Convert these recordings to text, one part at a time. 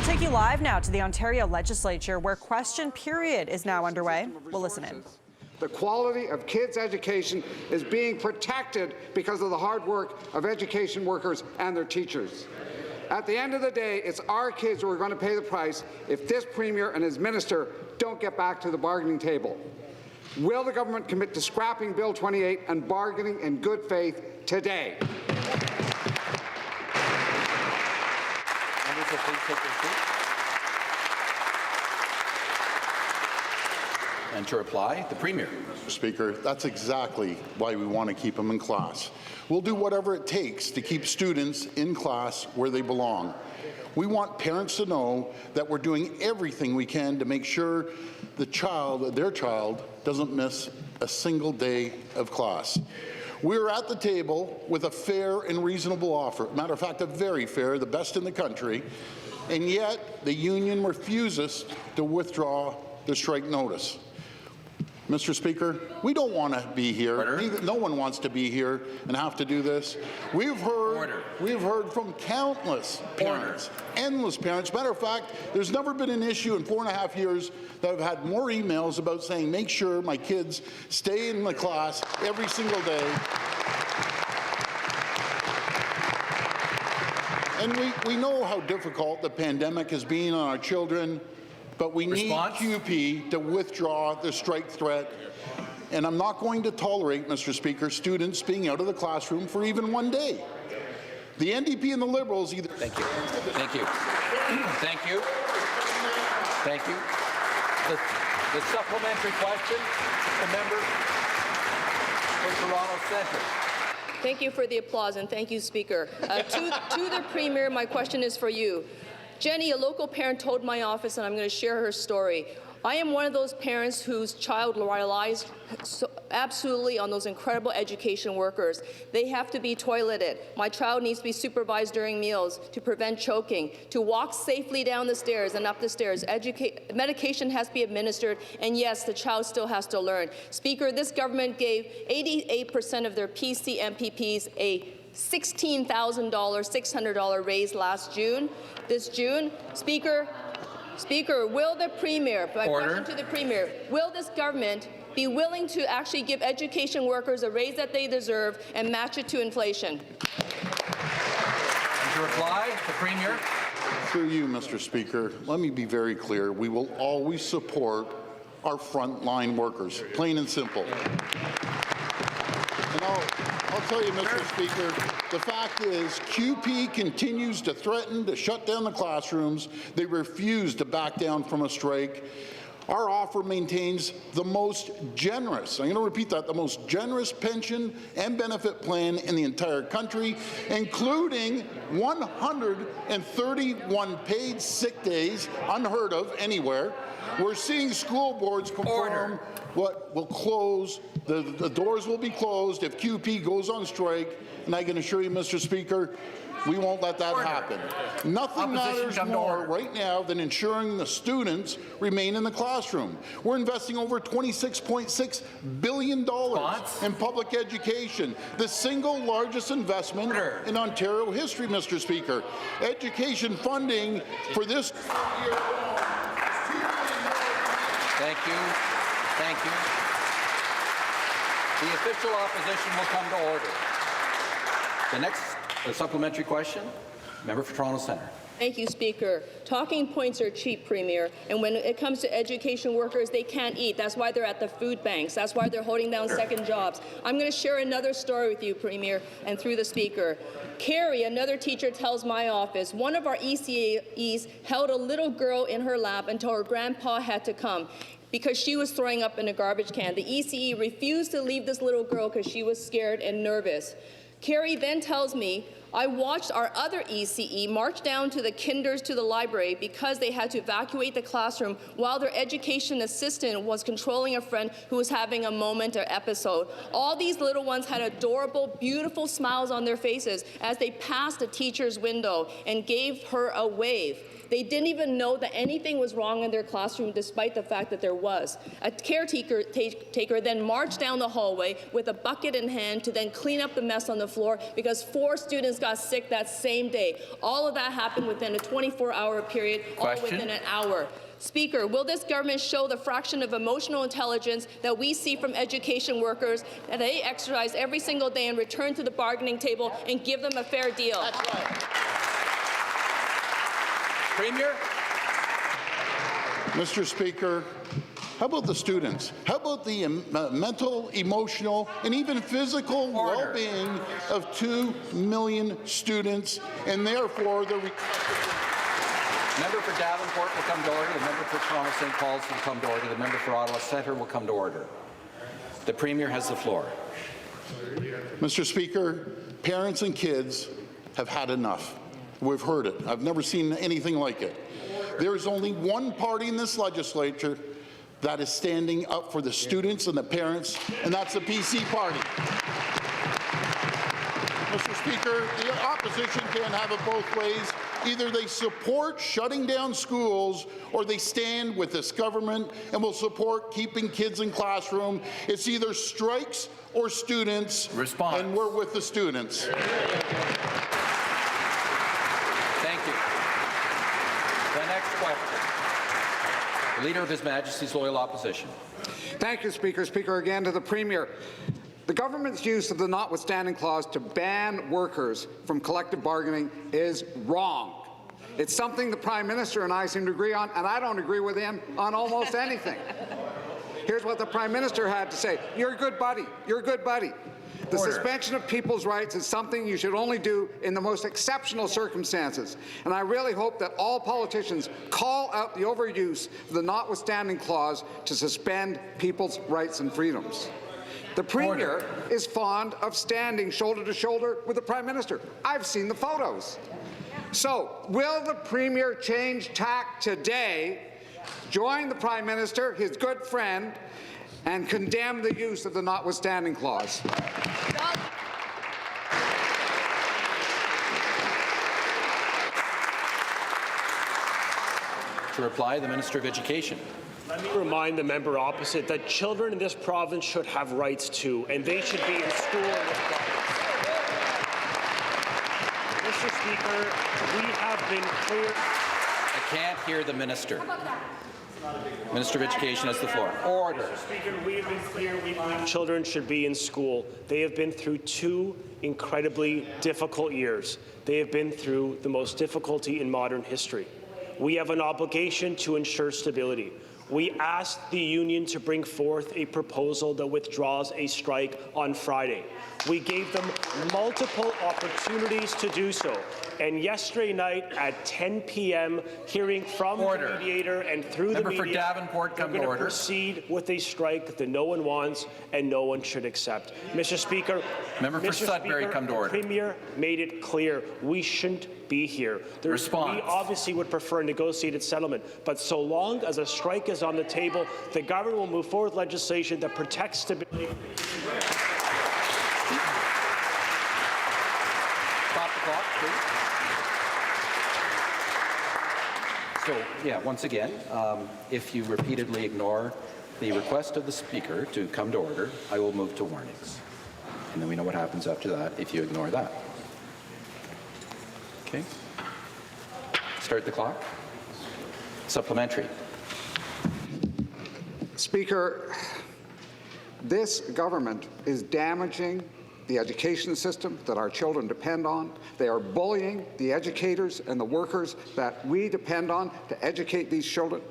take you live now to the Ontario Legislature, where question period is now underway. We'll listen in. The quality of kids' education is being protected because of the hard work of education workers and their teachers. At the end of the day, it's our kids who are going to pay the price if this Premier and his minister don't get back to the bargaining table. Will the government commit to scrapping Bill 28 and bargaining in good faith today? Members, please take their seats. And to reply, the Premier. Mr. Speaker, that's exactly why we want to keep them in class. We'll do whatever it takes to keep students in class where they belong. We want parents to know that we're doing everything we can to make sure their child, doesn't miss a single day of class. We're at the table with a fair and reasonable offer. Matter of fact, a very fair, the best in the country, and yet the union refuses to withdraw the strike notice. Mr. Speaker, we don't want to be here. No one wants to be here and have to do this. We've heard from countless parents, endless parents. Matter of fact, there's never been an issue in 4.5 years that I've had more emails about saying, make sure my kids stay in the class every single day. And we know how difficult the pandemic has been on our children, but we need CUPE to withdraw the strike threat. And I'm not going to tolerate, Mr. Speaker, students being out of the classroom for even one day. The NDP and the Liberals either— Thank you. Thank you. Thank you. Thank you. The supplementary question, the member for Toronto Centre. Thank you for the applause, and thank you, Speaker. To the Premier, my question is for you. Jenny, a local parent, told my office, and I'm going to share her story. I am one of those parents whose child relies absolutely on those incredible education workers. They have to be toileted. My child needs to be supervised during meals to prevent choking, to walk safely down the stairs and up the stairs. Medication has to be administered, and yes, the child still has to learn. Speaker, this government gave 88% of their PC MPPs a $16,000, $600 raise this June. Speaker, will the Premier, my question to the Premier, will this government be willing to actually give education workers a raise that they deserve and match it to inflation? And to reply, the Premier. Through you, Mr. Speaker, let me be very clear. We will always support our frontline workers, plain and simple. And I'll tell you, Mr. Speaker, the fact is CUPE continues to threaten to shut down the classrooms. They refuse to back down from a strike. Our offer maintains the most generous, I'm going to repeat that, the most generous pension and benefit plan in the entire country, including 131 paid sick days, unheard of anywhere. We're seeing school boards confirm what will close. The doors will be closed if CUPE goes on strike, and I can assure you, Mr. Speaker, we won't let that happen. Nothing matters more right now than ensuring the students remain in the classroom. We're investing over $26.6 billion in public education, the single largest investment in Ontario history, Mr. Speaker. Education funding for this year. Thank you. Thank you. The official opposition will come to order. The next supplementary question, member for Toronto Centre. Thank you, Speaker. Talking points are cheap, Premier, and when it comes to education workers, they can't eat. That's why they're at the food banks. That's why they're holding down second jobs. I'm going to share another story with you, Premier, and through the Speaker. Carrie, another teacher, tells my office one of our ECAs held a little girl in her lap until her grandpa had to come because she was throwing up in a garbage can. The ECE refused to leave this little girl because she was scared and nervous. Carrie then tells me, I watched our other ECE march down to the kinders to the library because they had to evacuate the classroom while their education assistant was controlling a friend who was having a moment or episode. All these little ones had adorable, beautiful smiles on their faces as they passed the teacher's window and gave her a wave. They didn't even know that anything was wrong in their classroom, despite the fact that there was. A caretaker then marched down the hallway with a bucket in hand to then clean up the mess on the floor because 4 students got sick that same day. All of that happened within a 24-hour period, all within an hour. Speaker, will this government show the fraction of emotional intelligence that we see from education workers that they exercise every single day and return to the bargaining table and give them a fair deal? That's right. Premier? Mr. Speaker, how about the students? How about the mental, emotional, and even physical well-being of 2 million students, and therefore the Member for Davenport will come to order. The member for Toronto St. Paul's will come to order. The member for Ottawa Centre will come to order. The Premier has the floor. Mr. Speaker, parents and kids have had enough. We've heard it. I've never seen anything like it. There is only one party in this legislature that is standing up for the students and the parents, and that's the PC party. Mr. Speaker, the opposition can't have it both ways. Either they support shutting down schools or they stand with this government and will support keeping kids in classroom. It's either strikes or students. Response. And we're with the students. Thank you. The next question. The Leader of His Majesty's Loyal Opposition. Thank you, Speaker. Speaker, again to the Premier. The government's use of the notwithstanding clause to ban workers from collective bargaining is wrong. It's something the Prime Minister and I seem to agree on, and I don't agree with him on almost anything. Here's what the Prime Minister had to say. You're a good buddy. You're a good buddy. The suspension of people's rights is something you should only do in the most exceptional circumstances. And I really hope that all politicians call out the overuse of the notwithstanding clause to suspend people's rights and freedoms. The Premier is fond of standing shoulder to shoulder with the Prime Minister. I've seen the photos. So, will the Premier change tack today, join the Prime Minister, his good friend, and condemn the use of the notwithstanding clause? To reply, the Minister of Education. Let me remind the member opposite that children in this province should have rights too, and they should be in school in this province. Mr. Speaker, we have been clear. I can't hear the Minister. Minister of Education has the floor. Order. Mr. Speaker, we have been clear. We believe children should be in school. They have been through 2 incredibly difficult years. They have been through the most difficulty in modern history. We have an obligation to ensure stability. We asked the union to bring forth a proposal that withdraws a strike on Friday. We gave them multiple opportunities to do so. And yesterday night at 10 p.m., hearing from the mediator and through the media, for Davenport, come they're to going order. to proceed with a strike that no one wants and no one should accept. Mr. Speaker, Member for Sudbury, come to order. The Premier made it clear we shouldn't be here. Response. We obviously would prefer a negotiated settlement, but so long as a strike is on the table, the government will move forward with legislation that protects stability. Stop the clock, please. So, yeah, once again, if you repeatedly ignore the request of the Speaker to come to order, I will move to warnings. And then we know what happens after that if you ignore that. Okay. Start the clock. Supplementary. Speaker, this government is damaging the education system that our children depend on. They are bullying the educators and the workers that we depend on to educate these children.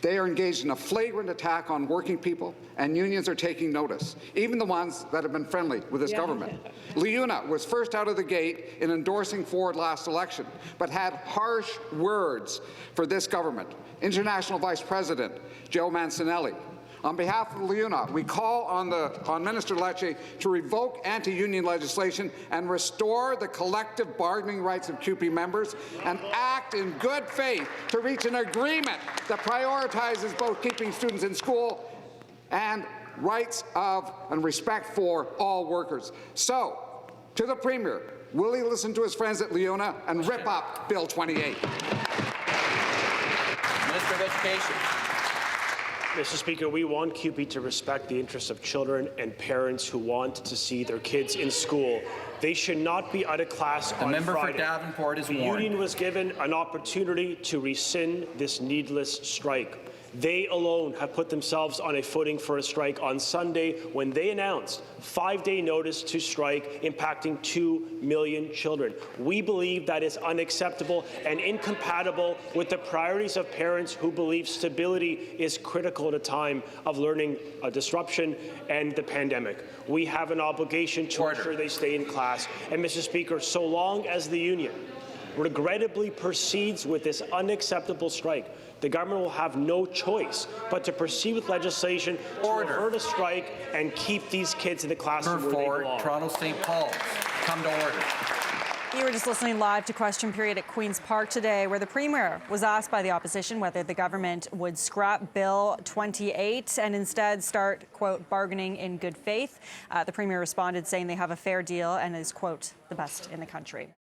They are engaged in a flagrant attack on working people, and unions are taking notice, even the ones that have been friendly with this government. LiUNA was first out of the gate in endorsing Ford last election, but had harsh words for this government. International Vice President Joe Mancinelli. On behalf of LiUNA, we call on Minister Lecce to revoke anti-union legislation and restore the collective bargaining rights of CUPE members and act in good faith to reach an agreement that prioritizes both keeping students in school and rights of and respect for all workers. So, to the Premier, will he listen to his friends at LiUNA and rip up Bill 28? Education. Mr. Speaker, we want CUPE to respect the interests of children and parents who want to see their kids in school. They should not be out of class on Friday. The member for Davenport is warned. The union was given an opportunity to rescind this needless strike. They alone have put themselves on a footing for a strike on Sunday when they announced 5-day notice to strike, impacting 2 million children. We believe that is unacceptable and incompatible with the priorities of parents who believe stability is critical at a time of learning disruption and the pandemic. We have an obligation to ensure they stay in class. And, Mr. Speaker, so long as the union regrettably proceeds with this unacceptable strike, the government will have no choice but to proceed with legislation to avert a strike and keep these kids in the classroom where they belong. Toronto St. Paul's, come to order. You were just listening live to Question Period at Queen's Park today, where the Premier was asked by the opposition whether the government would scrap Bill 28 and instead start, quote, bargaining in good faith. The Premier responded saying they have a fair deal and is, quote, the best in the country.